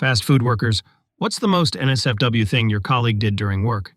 Fast food workers, what's the most NSFW thing your colleague did during work?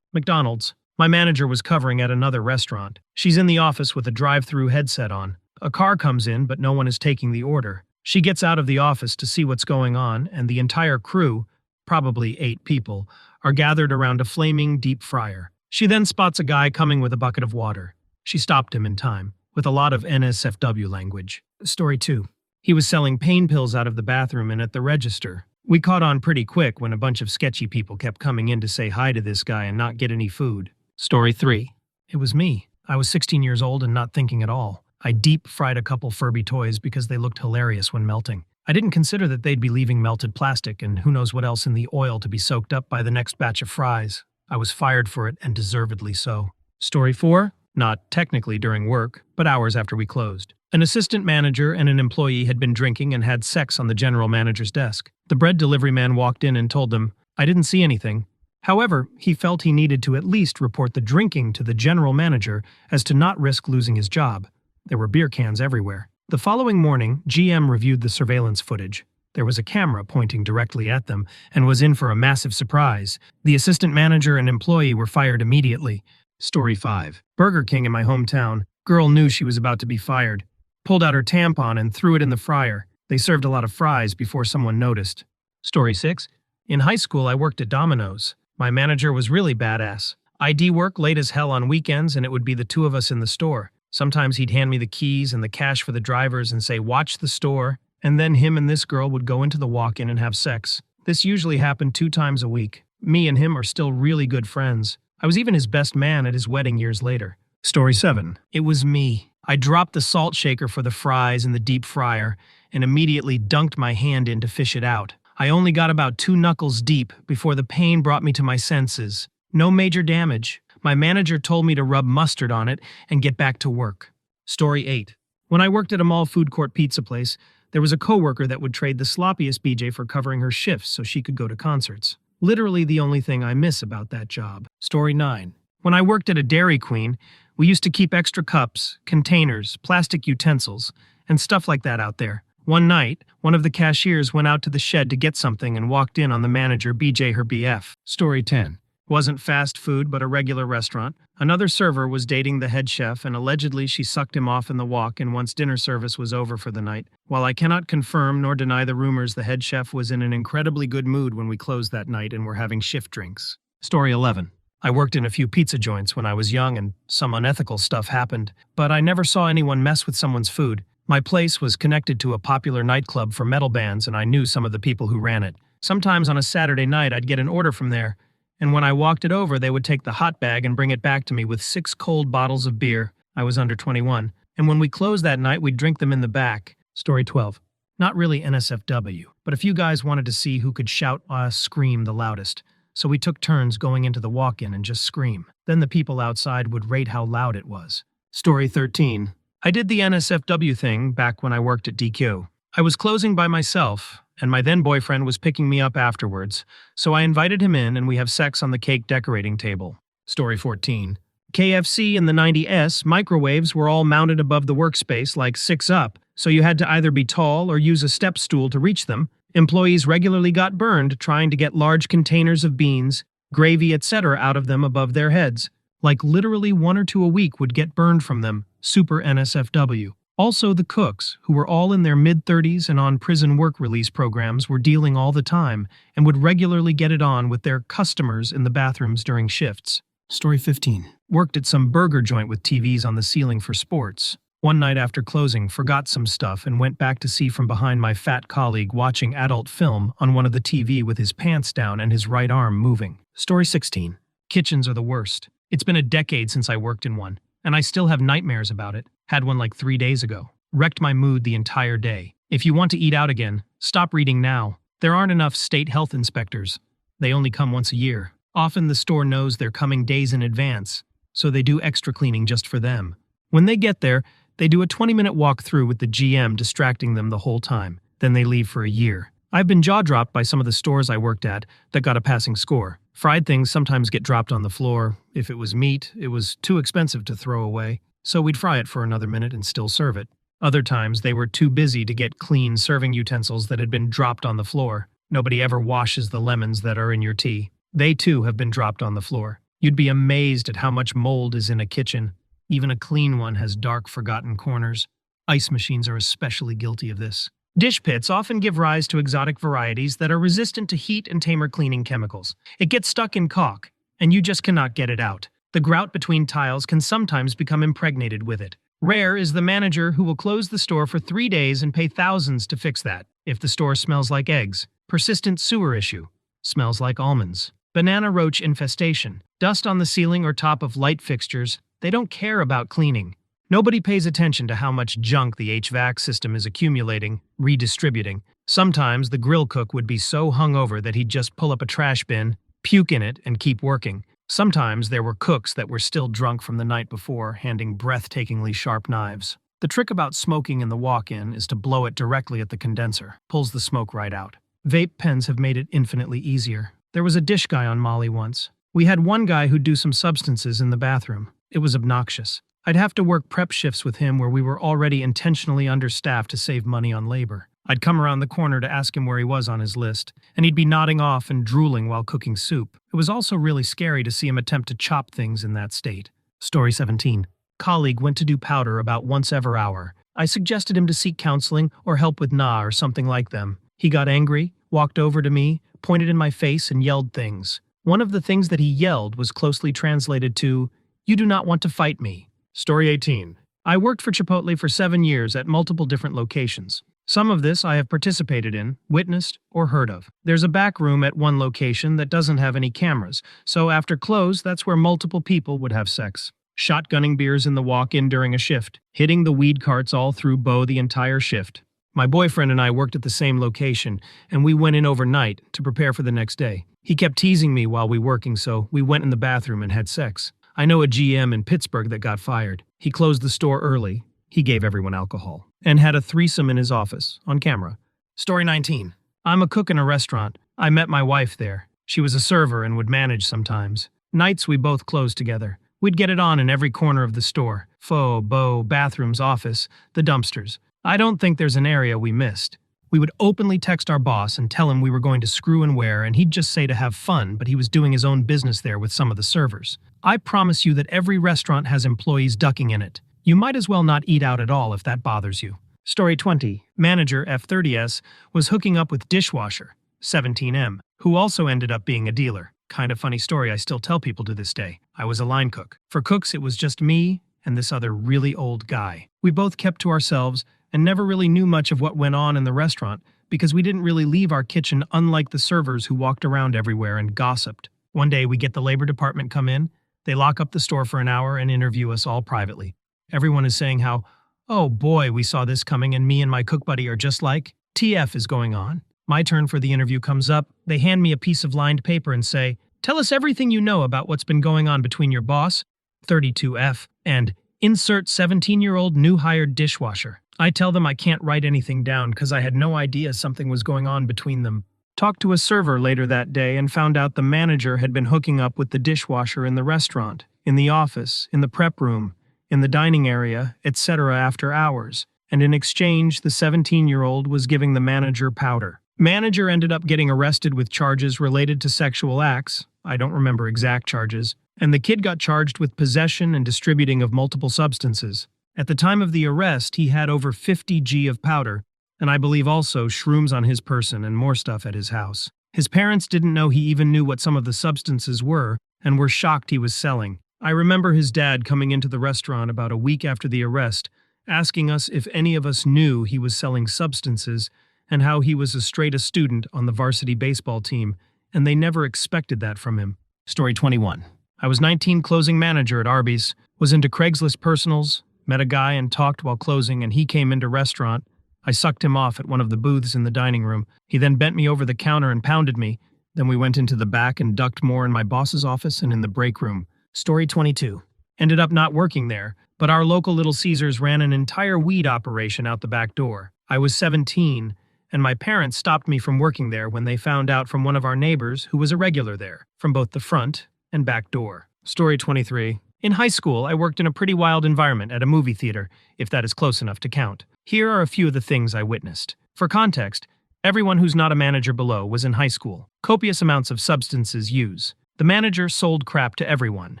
McDonald's. My manager was covering at another restaurant. She's in the office with a drive-through headset on. A car comes in, but no one is taking the order. She gets out of the office to see what's going on, and the entire crew, probably 8 people, are gathered around a flaming deep fryer. She then spots a guy coming with a bucket of water. She stopped him in time, with a lot of NSFW language. Story 2. He was selling pain pills out of the bathroom and at the register. We caught on pretty quick when a bunch of sketchy people kept coming in to say hi to this guy and not get any food. Story 3. It was me. I was 16 years old and not thinking at all. I deep-fried a couple Furby toys because they looked hilarious when melting. I didn't consider that they'd be leaving melted plastic and who knows what else in the oil to be soaked up by the next batch of fries. I was fired for it, and deservedly so. Story 4. Not technically during work, but hours after we closed. An assistant manager and an employee had been drinking and had sex on the general manager's desk. The bread delivery man walked in and told them, "I didn't see anything." However, he felt he needed to at least report the drinking to the general manager as to not risk losing his job. There were beer cans everywhere. The following morning, GM reviewed the surveillance footage. There was a camera pointing directly at them and was in for a massive surprise. The assistant manager and employee were fired immediately. Story 5. Burger King in my hometown. Girl knew she was about to be fired. Pulled out her tampon and threw it in the fryer. They served a lot of fries before someone noticed. Story 6. In high school, I worked at Domino's. My manager was really badass. ID work late as hell on weekends, and it would be the 2 of us in the store. Sometimes he'd hand me the keys and the cash for the drivers and say, "Watch the store," and then him and this girl would go into the walk-in and have sex. This usually happened 2 times a week. Me and him are still really good friends. I was even his best man at his wedding years later. Story 7. It was me. I dropped the salt shaker for the fries in the deep fryer and immediately dunked my hand in to fish it out. I only got about 2 knuckles deep before the pain brought me to my senses. No major damage. My manager told me to rub mustard on it and get back to work. Story 8. When I worked at a mall food court pizza place, there was a coworker that would trade the sloppiest BJ for covering her shifts so she could go to concerts. Literally the only thing I miss about that job. Story 9. When I worked at a Dairy Queen, we used to keep extra cups, containers, plastic utensils, and stuff like that out there. One night, one of the cashiers went out to the shed to get something and walked in on the manager BJ her BF. Story 10. Wasn't fast food, but a regular restaurant. Another server was dating the head chef, and allegedly she sucked him off in the walk-in once dinner service was over for the night. While I cannot confirm nor deny the rumors, the head chef was in an incredibly good mood when we closed that night and were having shift drinks. Story 11. I worked in a few pizza joints when I was young and some unethical stuff happened, but I never saw anyone mess with someone's food. My place was connected to a popular nightclub for metal bands, and I knew some of the people who ran it. Sometimes on a Saturday night, I'd get an order from there, and when I walked it over, they would take the hot bag and bring it back to me with 6 cold bottles of beer. I was under 21. And when we closed that night, we'd drink them in the back. Story 12. Not really NSFW, but a few guys wanted to see who could shout or scream the loudest. So we took turns going into the walk-in and just scream. Then the people outside would rate how loud it was. Story 13. I did the NSFW thing back when I worked at DQ. I was closing by myself, and my then-boyfriend was picking me up afterwards, so I invited him in and we have sex on the cake decorating table. Story 14. KFC and the 90S microwaves were all mounted above the workspace like 6 up, so you had to either be tall or use a step stool to reach them. Employees regularly got burned trying to get large containers of beans, gravy, etc. out of them above their heads. Like literally 1 or 2 a week would get burned from them. Super NSFW. Also, the cooks, who were all in their mid-30s and on prison work release programs, were dealing all the time and would regularly get it on with their customers in the bathrooms during shifts. Story 15. Worked at some burger joint with TVs on the ceiling for sports. One night after closing, forgot some stuff and went back to see from behind my fat colleague watching adult film on one of the TV with his pants down and his right arm moving. Story 16. Kitchens are the worst. It's been a decade since I worked in one, and I still have nightmares about it. Had one like 3 days ago. Wrecked my mood the entire day. If you want to eat out again, stop reading now. There aren't enough state health inspectors. They only come once a year. Often the store knows they're coming days in advance, so they do extra cleaning just for them. When they get there, they do a 20-minute walk through with the GM distracting them the whole time. Then they leave for a year. I've been jaw-dropped by some of the stores I worked at that got a passing score. Fried things sometimes get dropped on the floor. If it was meat, it was too expensive to throw away. So we'd fry it for another minute and still serve it. Other times, they were too busy to get clean serving utensils that had been dropped on the floor. Nobody ever washes the lemons that are in your tea. They too have been dropped on the floor. You'd be amazed at how much mold is in a kitchen. Even a clean one has dark, forgotten corners. Ice machines are especially guilty of this. Dish pits often give rise to exotic varieties that are resistant to heat and tamer cleaning chemicals. It gets stuck in caulk, and you just cannot get it out. The grout between tiles can sometimes become impregnated with it. Rare is the manager who will close the store for 3 days and pay thousands to fix that. If the store smells like eggs, persistent sewer issue, smells like almonds, banana roach infestation, dust on the ceiling or top of light fixtures, they don't care about cleaning. Nobody pays attention to how much junk the HVAC system is accumulating, redistributing. Sometimes the grill cook would be so hungover that he'd just pull up a trash bin, puke in it, and keep working. Sometimes there were cooks that were still drunk from the night before, handing breathtakingly sharp knives. The trick about smoking in the walk-in is to blow it directly at the condenser. Pulls the smoke right out. Vape pens have made it infinitely easier. There was a dish guy on Molly once. We had one guy who'd do some substances in the bathroom. It was obnoxious. I'd have to work prep shifts with him where we were already intentionally understaffed to save money on labor. I'd come around the corner to ask him where he was on his list, and he'd be nodding off and drooling while cooking soup. It was also really scary to see him attempt to chop things in that state. Story 17. Colleague went to do powder about once every hour. I suggested him to seek counseling or help with NA or something like them. He got angry, walked over to me, pointed in my face, and yelled things. One of the things that he yelled was closely translated to, "You do not want to fight me." Story 18. I worked for Chipotle for 7 years at multiple different locations. Some of this I have participated in, witnessed, or heard of. There's a back room at one location that doesn't have any cameras, so after close, that's where multiple people would have sex. Shotgunning beers in the walk-in during a shift, hitting the weed carts all through Bo the entire shift. My boyfriend and I worked at the same location, and we went in overnight to prepare for the next day. He kept teasing me while we were working, so we went in the bathroom and had sex. I know a GM in Pittsburgh that got fired. He closed the store early. He gave everyone alcohol. And had a threesome in his office, on camera. Story 19. I'm a cook in a restaurant. I met my wife there. She was a server and would manage sometimes. Nights we both closed together. We'd get it on in every corner of the store. Bo, bathrooms, office, the dumpsters. I don't think there's an area we missed. We would openly text our boss and tell him we were going to screw and wear, and he'd just say to have fun, but he was doing his own business there with some of the servers. I promise you that every restaurant has employees ducking in it. You might as well not eat out at all if that bothers you. Story 20. Manager F30S was hooking up with dishwasher, 17M, who also ended up being a dealer. Kind of funny story I still tell people to this day. I was a line cook. For cooks, it was just me and this other really old guy. We both kept to ourselves and never really knew much of what went on in the restaurant because we didn't really leave our kitchen, unlike the servers who walked around everywhere and gossiped. One day we get the labor department come in, they lock up the store for an hour and interview us all privately. Everyone is saying how, "Oh boy, we saw this coming and me and my cook buddy are just like, TF is going on." My turn for the interview comes up, they hand me a piece of lined paper and say, "Tell us everything you know about what's been going on between your boss, 32F, and insert 17-year-old new hired dishwasher." I tell them I can't write anything down because I had no idea something was going on between them. Talked to a server later that day and found out the manager had been hooking up with the dishwasher in the restaurant, in the office, in the prep room, in the dining area, etc. after hours, and in exchange, the 17-year-old was giving the manager powder. Manager ended up getting arrested with charges related to sexual acts, I don't remember exact charges, and the kid got charged with possession and distributing of multiple substances. At the time of the arrest, he had over 50 g of powder, and I believe also shrooms on his person and more stuff at his house. His parents didn't know he even knew what some of the substances were, and were shocked he was selling. I remember his dad coming into the restaurant about a week after the arrest, asking us if any of us knew he was selling substances and how he was a student on the varsity baseball team, and they never expected that from him. Story 21. I was 19, closing manager at Arby's, was into Craigslist personals, met a guy and talked while closing, and he came into restaurant. I sucked him off at one of the booths in the dining room. He then bent me over the counter and pounded me. Then we went into the back and ducked more in my boss's office and in the break room. Story 22. Ended up not working there, but our local Little Caesars ran an entire weed operation out the back door. I was 17, and my parents stopped me from working there when they found out from one of our neighbors who was a regular there, from both the front and back door. Story 23. In high school, I worked in a pretty wild environment at a movie theater, if that is close enough to count. Here are a few of the things I witnessed. For context, everyone who's not a manager below was in high school. Copious amounts of substances use. The manager sold crap to everyone.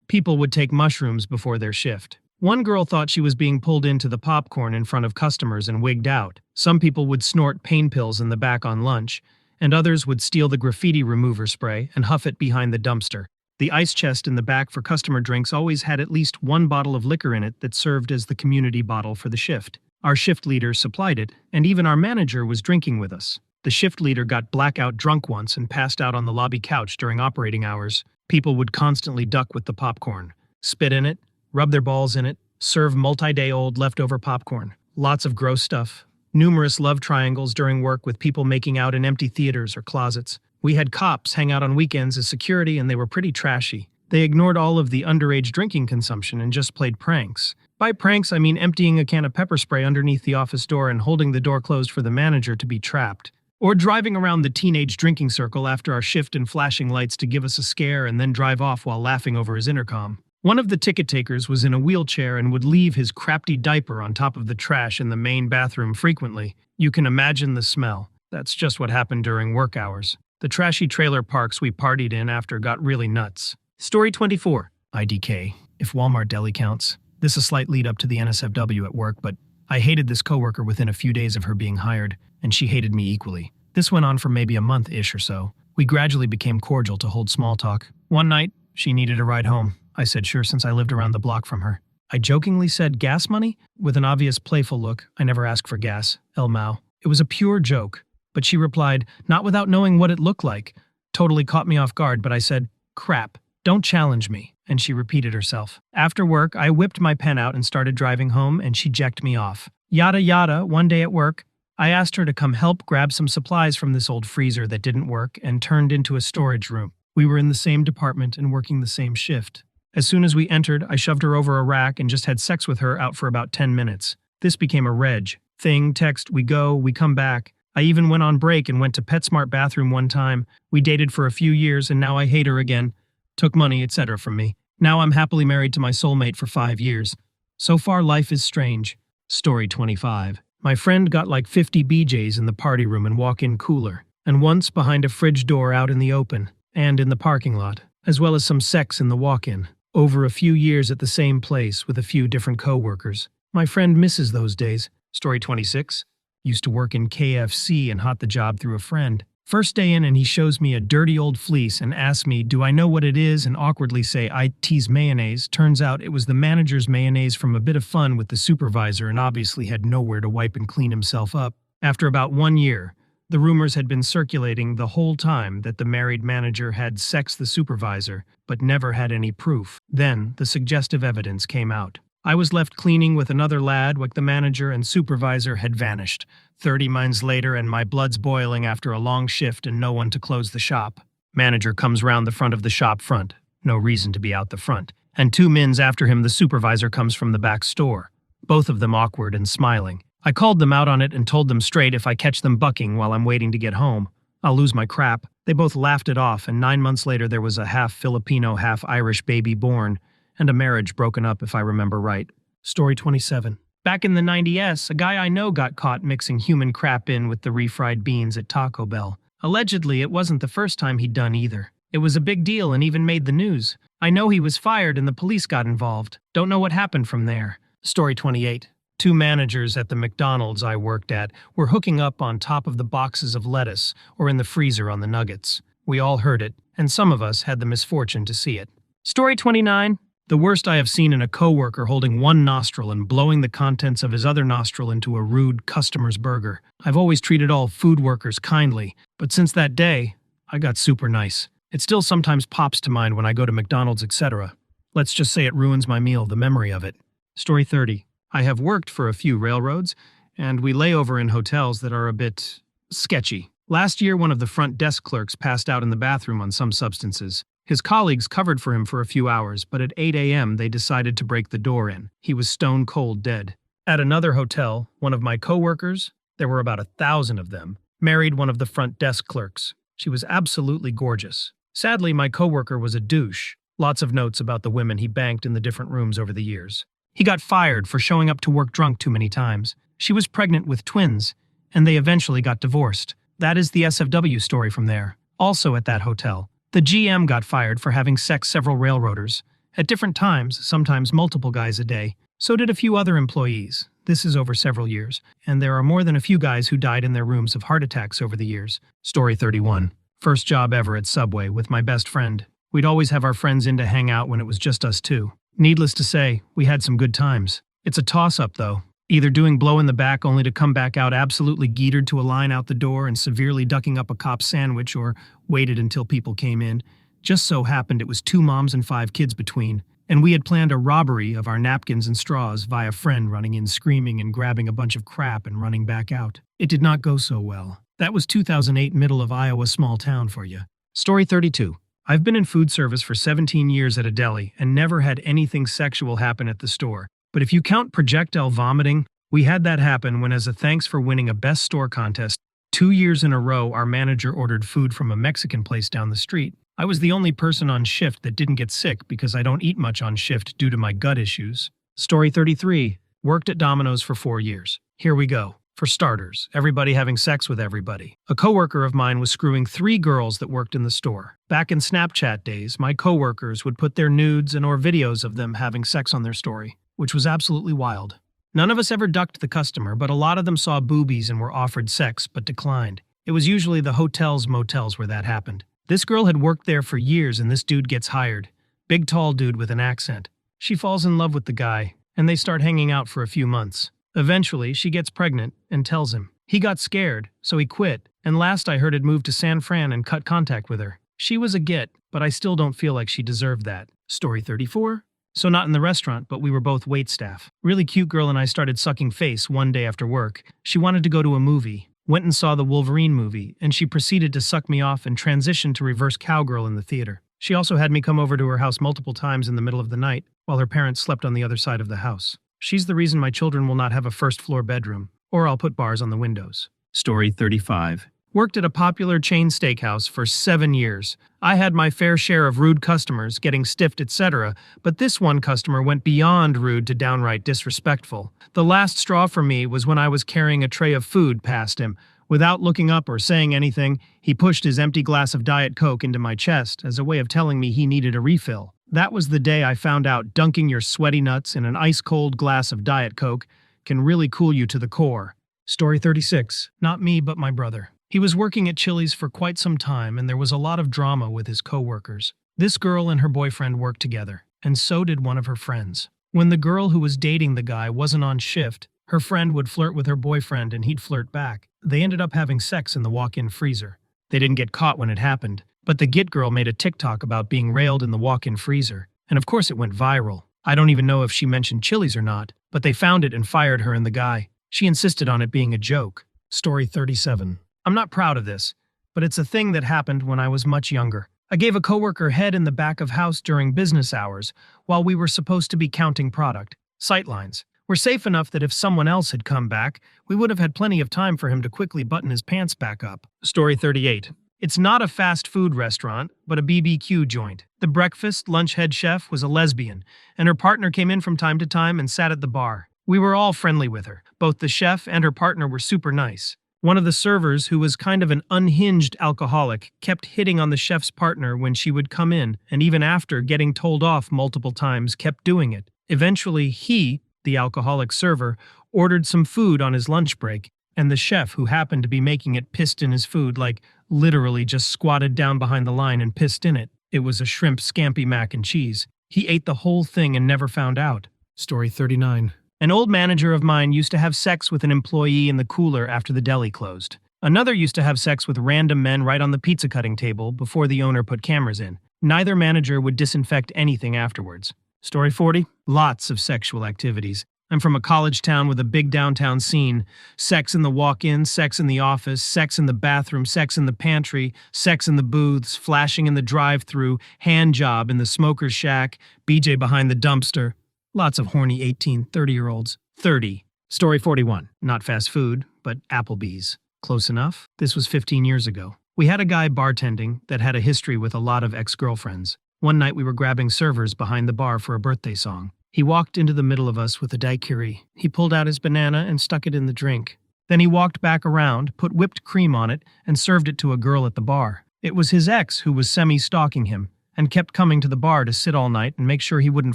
People would take mushrooms before their shift. One girl thought she was being pulled into the popcorn in front of customers and wigged out. Some people would snort pain pills in the back on lunch, and others would steal the graffiti remover spray and huff it behind the dumpster. The ice chest in the back for customer drinks always had at least one bottle of liquor in it that served as the community bottle for the shift. Our shift leader supplied it, and even our manager was drinking with us. The shift leader got blackout drunk once and passed out on the lobby couch during operating hours. People would constantly duck with the popcorn, spit in it, rub their balls in it, serve multi-day-old leftover popcorn. Lots of gross stuff. Numerous love triangles during work with people making out in empty theaters or closets. We had cops hang out on weekends as security, and they were pretty trashy. They ignored all of the underage drinking consumption and just played pranks. By pranks, I mean emptying a can of pepper spray underneath the office door and holding the door closed for the manager to be trapped. Or driving around the teenage drinking circle after our shift and flashing lights to give us a scare and then drive off while laughing over his intercom. One of the ticket takers was in a wheelchair and would leave his crafty diaper on top of the trash in the main bathroom frequently. You can imagine the smell. That's just what happened during work hours. The trashy trailer parks we partied in after got really nuts. Story 24. IDK, if Walmart deli counts. This is a slight lead up to the NSFW at work, but I hated this coworker within a few days of her being hired, and she hated me equally. This went on for maybe a month-ish or so. We gradually became cordial to hold small talk. One night, she needed a ride home. I said sure, since I lived around the block from her. I jokingly said, gas money? With an obvious playful look. I never ask for gas. El Mao. It was a pure joke. But she replied, not without knowing what it looked like. Totally caught me off guard, but I said, crap, don't challenge me. And she repeated herself. After work, I whipped my pen out and started driving home, and she jacked me off. Yada yada, one day at work, I asked her to come help grab some supplies from this old freezer that didn't work and turned into a storage room. We were in the same department and working the same shift. As soon as we entered, I shoved her over a rack and just had sex with her out for about 10 minutes. This became a reg. Thing, text, we go, we come back. I even went on break and went to PetSmart bathroom one time. We dated for a few years and now I hate her again. Took money, etc. from me. Now I'm happily married to my soulmate for 5 years. So far, life is strange. Story 25. My friend got like 50 BJs in the party room and walk-in cooler, and once behind a fridge door out in the open, and in the parking lot, as well as some sex in the walk-in. Over a few years at the same place with a few different co-workers. My friend misses those days. Story 26. Used to work in KFC and hot the job through a friend. First day in and he shows me a dirty old fleece and asks me, do I know what it is, and awkwardly say, I tease mayonnaise. Turns out it was the manager's mayonnaise from a bit of fun with the supervisor and obviously had nowhere to wipe and clean himself up. After about 1 year, the rumors had been circulating the whole time that the married manager had sexed the supervisor, but never had any proof. Then, the suggestive evidence came out. I was left cleaning with another lad like the manager and supervisor had vanished. 30 minutes later and my blood's boiling after a long shift and no one to close the shop. Manager comes round the front of the shop front. No reason to be out the front. And 2 mins after him the supervisor comes from the back store. Both of them awkward and smiling. I called them out on it and told them straight if I catch them bucking while I'm waiting to get home, I'll lose my crap. They both laughed it off, and 9 months later there was a half Filipino, half Irish baby born, and a marriage broken up if I remember right. Story 27. Back in the 90s, a guy I know got caught mixing human crap in with the refried beans at Taco Bell. Allegedly, it wasn't the first time he'd done either. It was a big deal and even made the news. I know he was fired and the police got involved. Don't know what happened from there. Story 28. 2 managers at the McDonald's I worked at were hooking up on top of the boxes of lettuce or in the freezer on the nuggets. We all heard it, and some of us had the misfortune to see it. Story 29. The worst I have seen in a coworker holding one nostril and blowing the contents of his other nostril into a rude customer's burger. I've always treated all food workers kindly, but since that day, I got super nice. It still sometimes pops to mind when I go to McDonald's, etc. Let's just say it ruins my meal, the memory of it. Story 30. I have worked for a few railroads, and we lay over in hotels that are a bit sketchy. Last year, one of the front desk clerks passed out in the bathroom on some substances. His colleagues covered for him for a few hours, but at 8 a.m. they decided to break the door in. He was stone cold dead. At another hotel, one of my coworkers, there were about 1,000 of them, married one of the front desk clerks. She was absolutely gorgeous. Sadly, my coworker was a douche. Lots of notes about the women he banked in the different rooms over the years. He got fired for showing up to work drunk too many times. She was pregnant with twins, and they eventually got divorced. That is the SFW story from there. Also at that hotel, the GM got fired for having sex several railroaders. At different times, sometimes multiple guys a day. So did a few other employees. This is over several years, and there are more than a few guys who died in their rooms of heart attacks over the years. Story 31. First job ever at Subway with my best friend. We'd always have our friends in to hang out when it was just us two. Needless to say, we had some good times. It's a toss-up, though. Either doing blow in the back only to come back out absolutely geetered to a line out the door and severely ducking up a cop's sandwich, or waited until people came in. Just so happened it was 2 moms and 5 kids between, and we had planned a robbery of our napkins and straws via a friend running in screaming and grabbing a bunch of crap and running back out. It did not go so well. That was 2008, middle of Iowa small town for you. Story 32. I've been in food service for 17 years at a deli and never had anything sexual happen at the store. But if you count projectile vomiting, we had that happen when, as a thanks for winning a best store contest, 2 years in a row our manager ordered food from a Mexican place down the street. I was the only person on shift that didn't get sick because I don't eat much on shift due to my gut issues. Story 33. Worked at Domino's for 4 years. Here we go. For starters, everybody having sex with everybody. A coworker of mine was screwing 3 girls that worked in the store. Back in Snapchat days, my coworkers would put their nudes and or videos of them having sex on their story, which was absolutely wild. None of us ever ducked the customer, but a lot of them saw boobies and were offered sex but declined. It was usually the hotels, motels where that happened. This girl had worked there for years and this dude gets hired. Big tall dude with an accent. She falls in love with the guy, and they start hanging out for a few months. Eventually, she gets pregnant and tells him. He got scared, so he quit, and last I heard had moved to San Fran and cut contact with her. She was a get, but I still don't feel like she deserved that. Story 34. So not in the restaurant, but we were both waitstaff. Really cute girl and I started sucking face one day after work. She wanted to go to a movie. Went and saw the Wolverine movie, and she proceeded to suck me off and transition to reverse cowgirl in the theater. She also had me come over to her house multiple times in the middle of the night, while her parents slept on the other side of the house. She's the reason my children will not have a first-floor bedroom, or I'll put bars on the windows. Story 35. Worked at a popular chain steakhouse for 7 years. I had my fair share of rude customers, getting stiffed, etc., but this one customer went beyond rude to downright disrespectful. The last straw for me was when I was carrying a tray of food past him. Without looking up or saying anything, he pushed his empty glass of Diet Coke into my chest as a way of telling me he needed a refill. That was the day I found out dunking your sweaty nuts in an ice-cold glass of Diet Coke can really cool you to the core. Story 36. Not me, but my brother. He was working at Chili's for quite some time, and there was a lot of drama with his co-workers. This girl and her boyfriend worked together, and so did one of her friends. When the girl who was dating the guy wasn't on shift, her friend would flirt with her boyfriend and he'd flirt back. They ended up having sex in the walk-in freezer. They didn't get caught when it happened, but the Git girl made a TikTok about being railed in the walk-in freezer, and of course it went viral. I don't even know if she mentioned Chili's or not, but they found it and fired her and the guy. She insisted on it being a joke. Story 37. I'm not proud of this, but it's a thing that happened when I was much younger. I gave a coworker head in the back of house during business hours while we were supposed to be counting product. Sightlines. We're safe enough that if someone else had come back, we would have had plenty of time for him to quickly button his pants back up. Story 38. It's not a fast food restaurant, but a BBQ joint. The breakfast, lunch head chef was a lesbian, and her partner came in from time to time and sat at the bar. We were all friendly with her. Both the chef and her partner were super nice. One of the servers, who was kind of an unhinged alcoholic, kept hitting on the chef's partner when she would come in, and even after getting told off multiple times, kept doing it. Eventually, he, the alcoholic server, ordered some food on his lunch break, and the chef, who happened to be making it, pissed in his food, like literally just squatted down behind the line and pissed in it. It was a shrimp scampi mac and cheese. He ate the whole thing and never found out. Story 39. An old manager of mine used to have sex with an employee in the cooler after the deli closed. Another used to have sex with random men right on the pizza cutting table before the owner put cameras in. Neither manager would disinfect anything afterwards. Story 40. Lots of sexual activities. I'm from a college town with a big downtown scene. Sex in the walk-in, sex in the office, sex in the bathroom, sex in the pantry, sex in the booths, flashing in the drive-thru, hand job in the smoker's shack, BJ behind the dumpster. Lots of horny 18, 30-year-olds. 30. Story 41. Not fast food, but Applebee's. Close enough? This was 15 years ago. We had a guy bartending that had a history with a lot of ex-girlfriends. One night we were grabbing servers behind the bar for a birthday song. He walked into the middle of us with a daiquiri. He pulled out his banana and stuck it in the drink. Then he walked back around, put whipped cream on it, and served it to a girl at the bar. It was his ex who was semi-stalking him, and kept coming to the bar to sit all night and make sure he wouldn't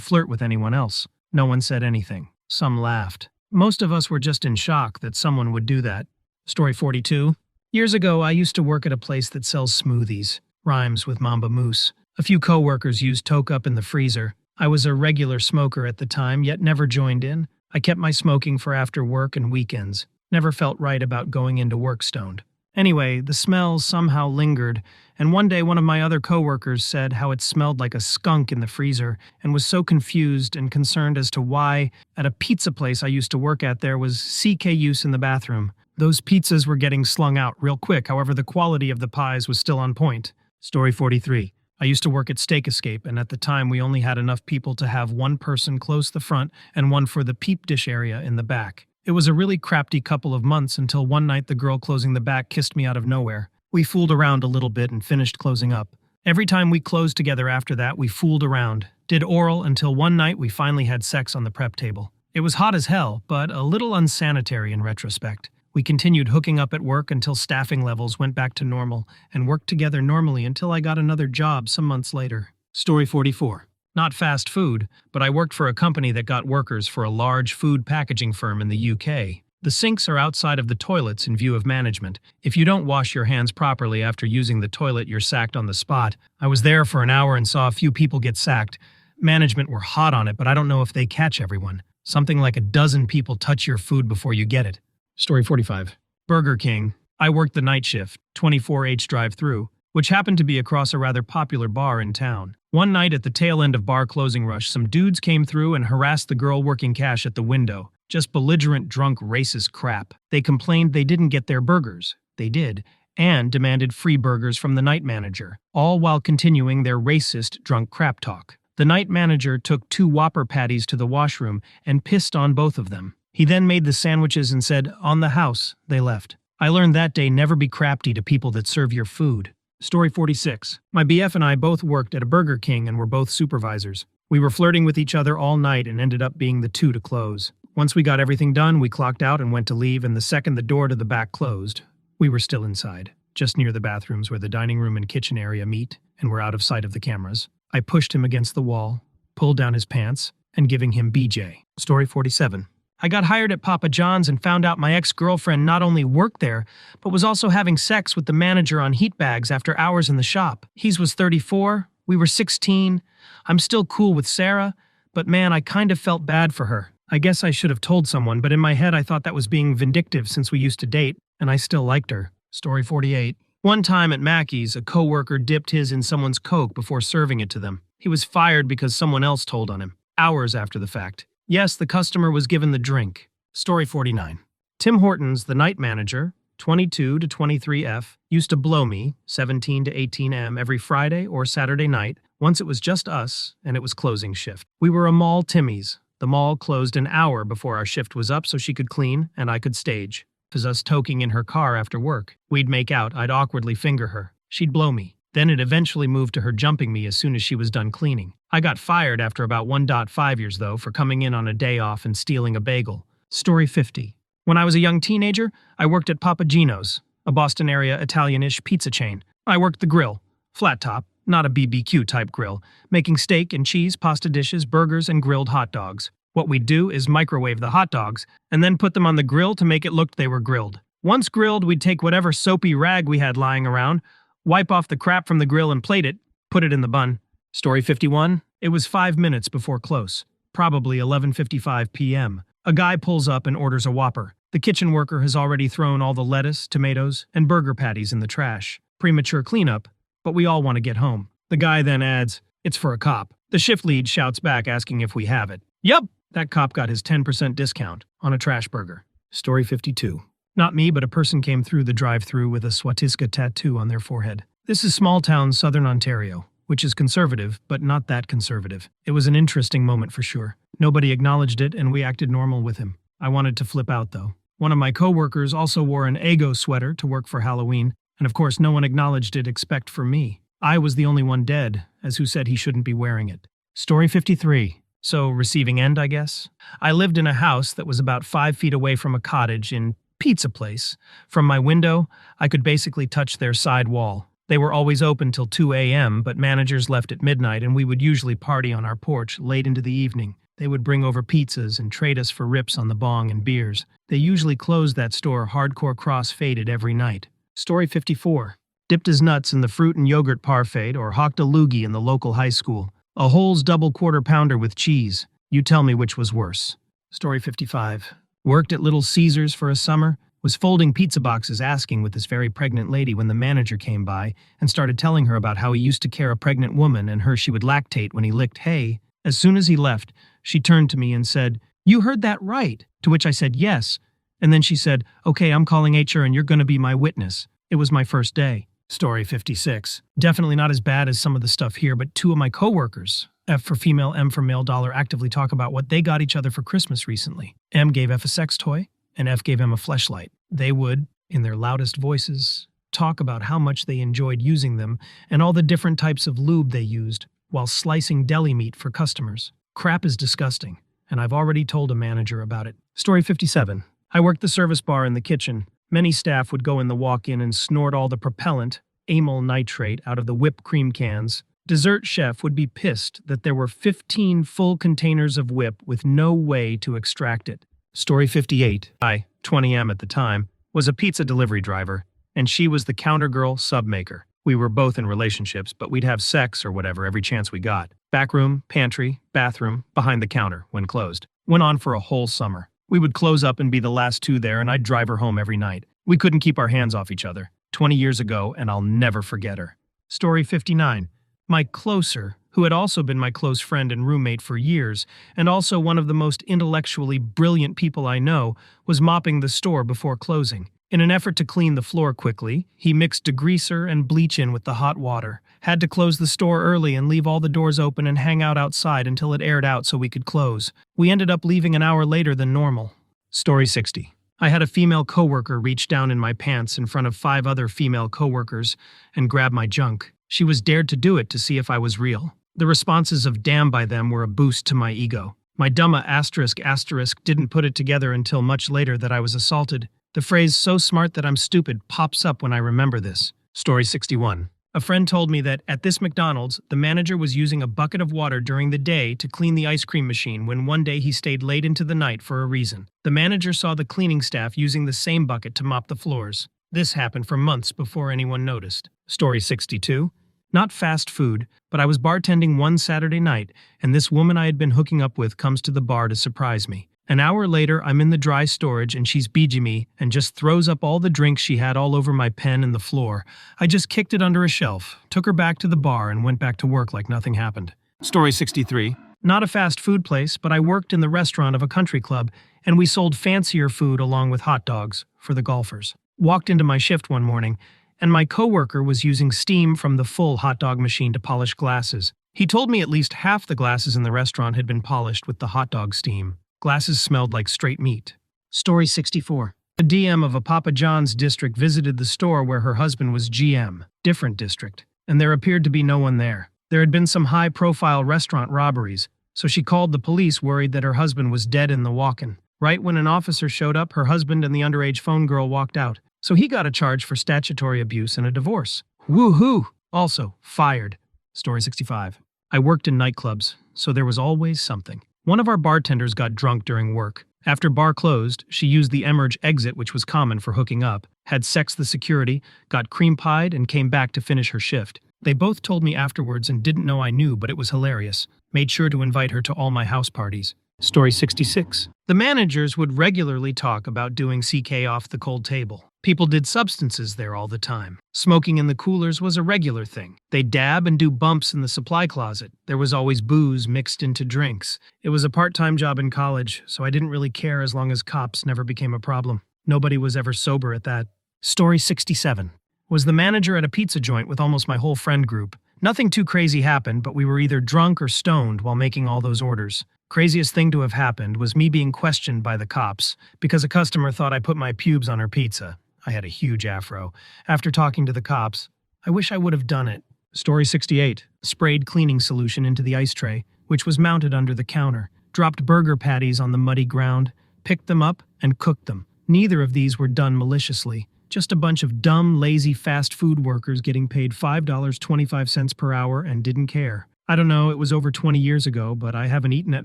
flirt with anyone else. No one said anything. Some laughed. Most of us were just in shock that someone would do that. Story 42. Years ago, I used to work at a place that sells smoothies. Rhymes with Mamba Moose. A few co-workers used toke up in the freezer. I was a regular smoker at the time, yet never joined in. I kept my smoking for after work and weekends. Never felt right about going into work stoned. Anyway, the smell somehow lingered, and one day one of my other coworkers said how it smelled like a skunk in the freezer and was so confused and concerned as to why, at a pizza place I used to work at, there was CK use in the bathroom. Those pizzas were getting slung out real quick, however the quality of the pies was still on point. Story 43. I used to work at Steak Escape, and at the time we only had enough people to have one person close the front and one for the peep dish area in the back. It was a really crafty couple of months until one night the girl closing the back kissed me out of nowhere. We fooled around a little bit and finished closing up. Every time we closed together after that, we fooled around, did oral until one night we finally had sex on the prep table. It was hot as hell, but a little unsanitary in retrospect. We continued hooking up at work until staffing levels went back to normal and worked together normally until I got another job some months later. Story 44. Not fast food, but I worked for a company that got workers for a large food packaging firm in the UK. The sinks are outside of the toilets in view of management. If you don't wash your hands properly after using the toilet, you're sacked on the spot. I was there for an hour and saw a few people get sacked. Management were hot on it, but I don't know if they catch everyone. Something like a dozen people touch your food before you get it. Story 45. Burger King. I worked the night shift, 24H drive-through, which happened to be across a rather popular bar in town. One night at the tail end of bar closing rush, some dudes came through and harassed the girl working cash at the window. Just belligerent, drunk, racist crap. They complained they didn't get their burgers. They did, and demanded free burgers from the night manager, all while continuing their racist, drunk crap talk. The night manager took 2 Whopper patties to the washroom and pissed on both of them. He then made the sandwiches and said, "On the house." They left. I learned that day never be crafty to people that serve your food. Story 46. My BF and I both worked at a Burger King and were both supervisors. We were flirting with each other all night and ended up being the 2 to close. Once we got everything done, we clocked out and went to leave, and the second the door to the back closed, we were still inside, just near the bathrooms where the dining room and kitchen area meet, and were out of sight of the cameras. I pushed him against the wall, pulled down his pants, and giving him BJ. Story 47. I got hired at Papa John's and found out my ex-girlfriend not only worked there, but was also having sex with the manager on heat bags after hours in the shop. He was 34, we were 16. I'm still cool with Sarah, but man, I kind of felt bad for her. I guess I should have told someone, but in my head I thought that was being vindictive since we used to date, and I still liked her. Story 48. One time at Mackey's, a coworker dipped his in someone's Coke before serving it to them. He was fired because someone else told on him, hours after the fact. Yes, the customer was given the drink. Story 49. Tim Hortons, the night manager, 22 to 23F, used to blow me, 17 to 18M, every Friday or Saturday night. Once it was just us, and it was closing shift. We were a mall Timmy's. The mall closed an hour before our shift was up so she could clean and I could stage. It was us toking in her car after work. We'd make out, I'd awkwardly finger her. She'd blow me. Then it eventually moved to her jumping me as soon as she was done cleaning. I got fired after about 1.5 years, though, for coming in on a day off and stealing a bagel. Story 50. When I was a young teenager, I worked at Papa Gino's, a Boston-area Italian-ish pizza chain. I worked the grill, flat top, not a BBQ-type grill, making steak and cheese, pasta dishes, burgers, and grilled hot dogs. What we'd do is microwave the hot dogs, and then put them on the grill to make it look they were grilled. Once grilled, we'd take whatever soapy rag we had lying around, wipe off the crap from the grill and plate it, put it in the bun. Story 51. It was 5 minutes before close, probably 11:55 p.m. A guy pulls up and orders a Whopper. The kitchen worker has already thrown all the lettuce, tomatoes, and burger patties in the trash. Premature cleanup, but we all want to get home. The guy then adds, "It's for a cop." The shift lead shouts back asking if we have it. Yup, that cop got his 10% discount on a trash burger. Story 52. Not me, but a person came through the drive-thru with a swastika tattoo on their forehead. This is small-town southern Ontario, which is conservative, but not that conservative. It was an interesting moment for sure. Nobody acknowledged it, and we acted normal with him. I wanted to flip out, though. One of my coworkers also wore an Eggo sweater to work for Halloween, and of course no one acknowledged it except for me. I was the only one dead, as who said he shouldn't be wearing it. Story 53. So, receiving end, I guess? I lived in a house that was about 5 feet away from a cottage in Pizza Place. From my window, I could basically touch their side wall. They were always open till 2 a.m., but managers left at midnight, and we would usually party on our porch late into the evening. They would bring over pizzas and trade us for rips on the bong and beers. They usually closed that store hardcore cross-faded every night. Story 54. Dipped his nuts in the fruit and yogurt parfait or hawked a loogie in the local high school. A Hole's double quarter pounder with cheese. You tell me which was worse. Story 55. Worked at Little Caesars for a summer. Was folding pizza boxes asking with this very pregnant lady when the manager came by and started telling her about how he used to care a pregnant woman and her she would lactate when he licked hay. As soon as he left, she turned to me and said, "You heard that right," to which I said yes. And then she said, "Okay, I'm calling HR and you're going to be my witness." It was my first day. Story 56. Definitely not as bad as some of the stuff here, but two of my coworkers, F for female, M for male dollar, actively talk about what they got each other for Christmas recently. M gave F a sex toy, and F gave M a fleshlight. They would, in their loudest voices, talk about how much they enjoyed using them and all the different types of lube they used while slicing deli meat for customers. Crap is disgusting, and I've already told a manager about it. Story 57. I worked the service bar in the kitchen. Many staff would go in the walk-in and snort all the propellant, amyl nitrate, out of the whipped cream cans. Dessert chef would be pissed that there were 15 full containers of whip with no way to extract it. Story 58. I, 20M at the time, was a pizza delivery driver, and she was the counter girl sub-maker. We were both in relationships, but we'd have sex or whatever every chance we got. Back room, pantry, bathroom, behind the counter, when closed. Went on for a whole summer. We would close up and be the last two there, and I'd drive her home every night. We couldn't keep our hands off each other. 20 years ago, and I'll never forget her. Story 59. My closer, who had also been my close friend and roommate for years, and also one of the most intellectually brilliant people I know, was mopping the store before closing. In an effort to clean the floor quickly, he mixed degreaser and bleach in with the hot water. Had to close the store early and leave all the doors open and hang out outside until it aired out so we could close. We ended up leaving an hour later than normal. Story 60. I had a female coworker reach down in my pants in front of 5 other female coworkers and grab my junk. She was dared to do it to see if I was real. The responses of damn by them were a boost to my ego. My dumma asterisk didn't put it together until much later that I was assaulted. The phrase "so smart that I'm stupid" pops up when I remember this. Story 61. A friend told me that at this McDonald's, the manager was using a bucket of water during the day to clean the ice cream machine when one day he stayed late into the night for a reason. The manager saw the cleaning staff using the same bucket to mop the floors. This happened for months before anyone noticed. Story 62. Not fast food, but I was bartending one Saturday night, and this woman I had been hooking up with comes to the bar to surprise me. An hour later, I'm in the dry storage and she's beeging me and just throws up all the drinks she had all over my pen and the floor. I just kicked it under a shelf, took her back to the bar, and went back to work like nothing happened. Story 63. Not a fast food place, but I worked in the restaurant of a country club, and we sold fancier food along with hot dogs for the golfers. Walked into my shift one morning, and my coworker was using steam from the full hot dog machine to polish glasses. He told me at least half the glasses in the restaurant had been polished with the hot dog steam. Glasses smelled like straight meat. Story 64. A DM of a Papa John's district visited the store where her husband was GM, different district, and there appeared to be no one there. There had been some high-profile restaurant robberies, so she called the police worried that her husband was dead in the walk-in. Right when an officer showed up, her husband and the underage phone girl walked out, so he got a charge for statutory abuse and a divorce. Woohoo! Also, fired. Story 65. I worked in nightclubs, so there was always something. One of our bartenders got drunk during work. After bar closed, she used the emerge exit, which was common for hooking up, had sex the security, got cream pied, and came back to finish her shift. They both told me afterwards and didn't know I knew, but it was hilarious. Made sure to invite her to all my house parties. Story 66. The managers would regularly talk about doing CK off the cold table. People did substances there all the time. Smoking in the coolers was a regular thing. They'd dab and do bumps in the supply closet. There was always booze mixed into drinks. It was a part-time job in college, so I didn't really care as long as cops never became a problem. Nobody was ever sober at that. Story 67. Was the manager at a pizza joint with almost my whole friend group. Nothing too crazy happened, but we were either drunk or stoned while making all those orders. Craziest thing to have happened was me being questioned by the cops because a customer thought I put my pubes on her pizza. I had a huge afro. After talking to the cops, I wish I would have done it. Story 68. Sprayed cleaning solution into the ice tray, which was mounted under the counter, dropped burger patties on the muddy ground, picked them up, and cooked them. Neither of these were done maliciously. Just a bunch of dumb, lazy fast food workers getting paid $5.25 per hour and didn't care. I don't know, it was over 20 years ago, but I haven't eaten at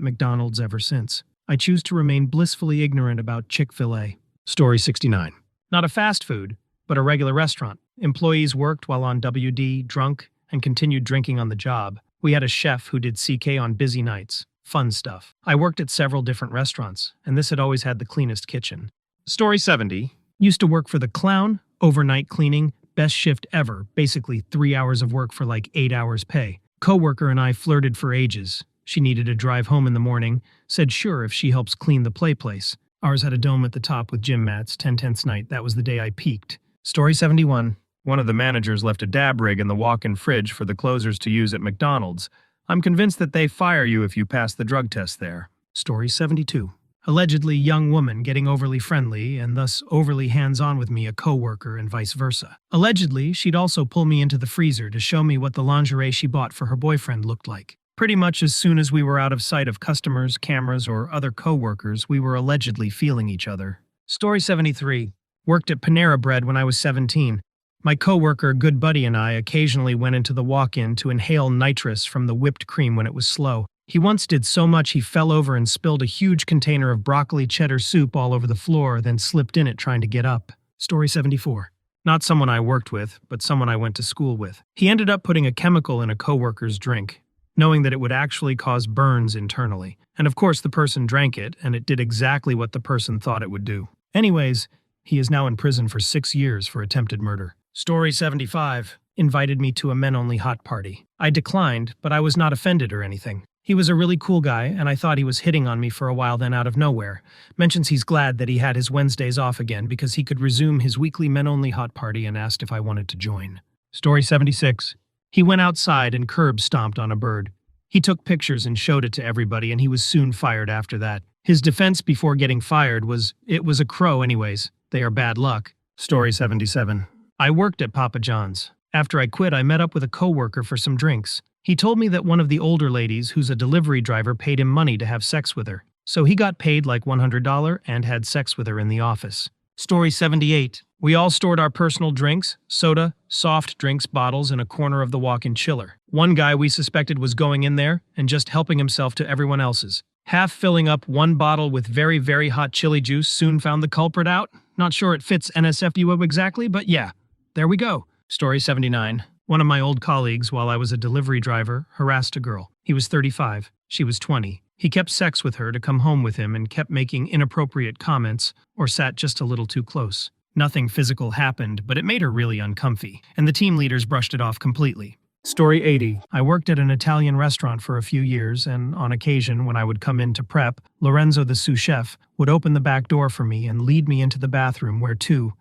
McDonald's ever since. I choose to remain blissfully ignorant about Chick-fil-A. Story 69. Not a fast food, but a regular restaurant. Employees worked while on WD, drunk, and continued drinking on the job. We had a chef who did CK on busy nights. Fun stuff. I worked at several different restaurants, and this had always had the cleanest kitchen. Story 70. Used to work for the Clown, overnight cleaning, best shift ever, basically 3 hours of work for like 8 hours pay. Coworker and I flirted for ages. She needed a drive home in the morning, said sure if she helps clean the place. Ours had a dome at the top with gym mats, 10/10 night, that was the day I peaked. Story 71. One of the managers left a dab rig in the walk-in fridge for the closers to use at McDonald's. I'm convinced that they fire you if you pass the drug test there. Story 72. Allegedly young woman getting overly friendly and thus overly hands-on with me, a coworker, and vice versa. Allegedly, she'd also pull me into the freezer to show me what the lingerie she bought for her boyfriend looked like. Pretty much as soon as we were out of sight of customers, cameras, or other coworkers, we were allegedly feeling each other. Story 73. Worked at Panera Bread when I was 17. My coworker, good buddy, and I occasionally went into the walk-in to inhale nitrous from the whipped cream when it was slow. He once did so much he fell over and spilled a huge container of broccoli cheddar soup all over the floor, then slipped in it trying to get up. Story 74. Not someone I worked with, but someone I went to school with. He ended up putting a chemical in a coworker's drink, knowing that it would actually cause burns internally. And of course the person drank it, and it did exactly what the person thought it would do. Anyways, he is now in prison for 6 years for attempted murder. Story 75. Invited me to a men-only hot party. I declined, but I was not offended or anything. He was a really cool guy, and I thought he was hitting on me for a while, then out of nowhere mentions he's glad that he had his Wednesdays off again because he could resume his weekly men-only hot party and asked if I wanted to join. Story 76. He went outside and curb stomped on a bird. He took pictures and showed it to everybody, and he was soon fired after that. His defense before getting fired was, it was a crow anyways. They are bad luck. Story 77. I worked at Papa John's. After I quit, I met up with a coworker for some drinks. He told me that one of the older ladies, who's a delivery driver, paid him money to have sex with her. So he got paid like $100 and had sex with her in the office. Story 78. We all stored our personal drinks, soda, soft drinks bottles in a corner of the walk-in chiller. One guy we suspected was going in there and just helping himself to everyone else's. Half filling up one bottle with very, very hot chili juice, soon found the culprit out. Not sure it fits NSFW exactly, but yeah, there we go. Story 79. One of my old colleagues, while I was a delivery driver, harassed a girl. He was 35. She was 20. He kept sex with her to come home with him and kept making inappropriate comments or sat just a little too close. Nothing physical happened, but it made her really uncomfy, and the team leaders brushed it off completely. Story 80. I worked at an Italian restaurant for a few years, and on occasion, when I would come in to prep, Lorenzo, the sous chef, would open the back door for me and lead me into the bathroom where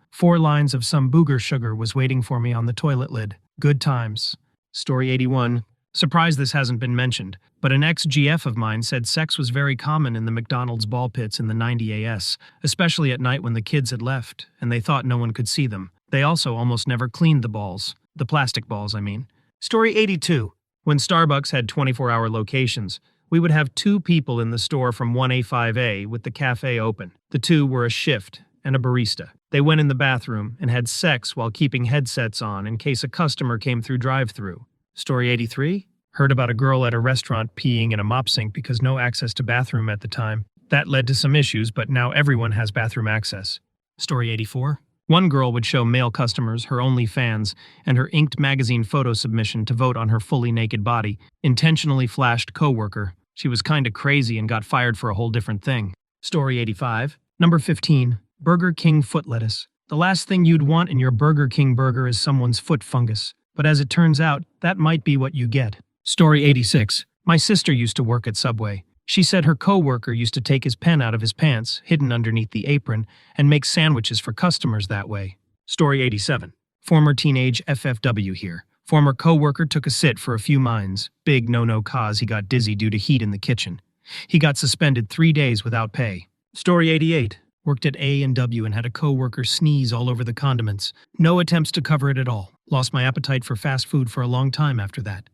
4 lines of some booger sugar was waiting for me on the toilet lid. Good times. Story 81. Surprised this hasn't been mentioned, but an ex-GF of mine said sex was very common in the McDonald's ball pits in the 90 AS, especially at night when the kids had left, and they thought no one could see them. They also almost never cleaned the balls. The plastic balls, I mean. Story 82. When Starbucks had 24-hour locations, we would have 2 people in the store from 1A5A with the cafe open. The 2 were a shift and a barista. They went in the bathroom and had sex while keeping headsets on in case a customer came through drive-thru. Story 83. Heard about a girl at a restaurant peeing in a mop sink because no access to bathroom at the time. That led to some issues, but now everyone has bathroom access. Story 84. One girl would show male customers her OnlyFans and her inked magazine photo submission to vote on her fully naked body. Intentionally flashed coworker. She was kinda crazy and got fired for a whole different thing. Story 85. Number 15. Burger King foot lettuce. The last thing you'd want in your Burger King burger is someone's foot fungus. But as it turns out, that might be what you get. Story 86. My sister used to work at Subway. She said her coworker used to take his pen out of his pants, hidden underneath the apron, and make sandwiches for customers that way. Story 87. Former teenage FFW here. Former coworker took a sit for a few mines. Big no-no cause he got dizzy due to heat in the kitchen. He got suspended 3 days without pay. Story 88. Worked at A&W and had a coworker sneeze all over the condiments. No attempts to cover it at all. Lost my appetite for fast food for a long time after that.